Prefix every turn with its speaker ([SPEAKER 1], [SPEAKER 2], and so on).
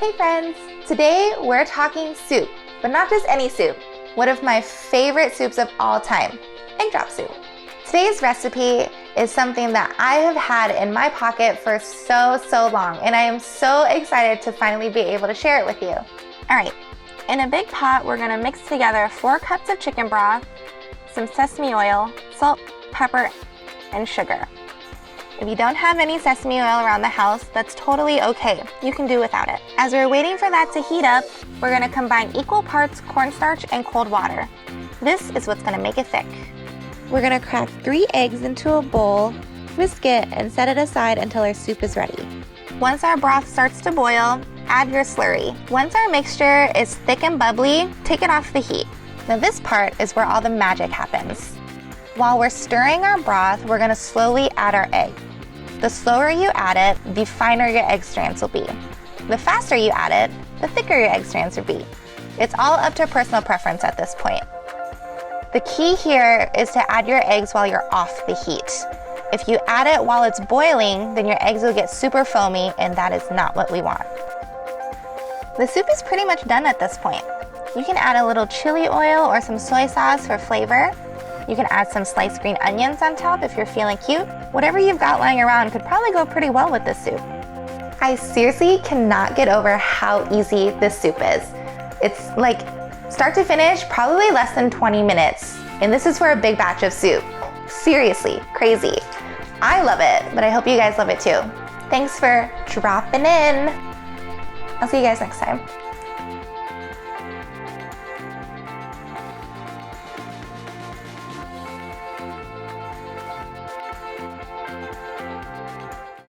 [SPEAKER 1] Hey friends! Today we're talking soup, but not just any soup. One of my favorite soups of all time, egg drop soup. Today's recipe is something that I have had in my pocket for so long, and I am so excited to finally be able to share it with you. Alright, in a big pot we're going to mix together 4 cups of chicken broth, some sesame oil, salt, pepper, and sugar. If you don't have any sesame oil around the house, that's totally okay. You can do without it. As we're waiting for that to heat up, we're going to combine equal parts cornstarch and cold water. This is what's going to make it thick. We're going to crack 3 eggs into a bowl, whisk it, and set it aside until our soup is ready. Once our broth starts to boil, add your slurry. Once our mixture is thick and bubbly, take it off the heat. Now this part is where all the magic happens. While we're stirring our broth, we're going to slowly add our egg. The slower you add it, the finer your egg strands will be. The faster you add it, the thicker your egg strands will be. It's all up to personal preference at this point. The key here is to add your eggs while you're off the heat. If you add it while it's boiling, then your eggs will get super foamy, and that is not what we want. The soup is pretty much done at this point. You can add a little chili oil or some soy sauce for flavor. You can add some sliced green onions on top if you're feeling cute. Whatever you've got lying around could probably go pretty well with this soup. I seriously cannot get over how easy this soup is. It's like start to finish, probably less than 20 minutes. And this is for a big batch of soup. Seriously, crazy. I love it, but I hope you guys love it too. Thanks for dropping in. I'll see you guys next time.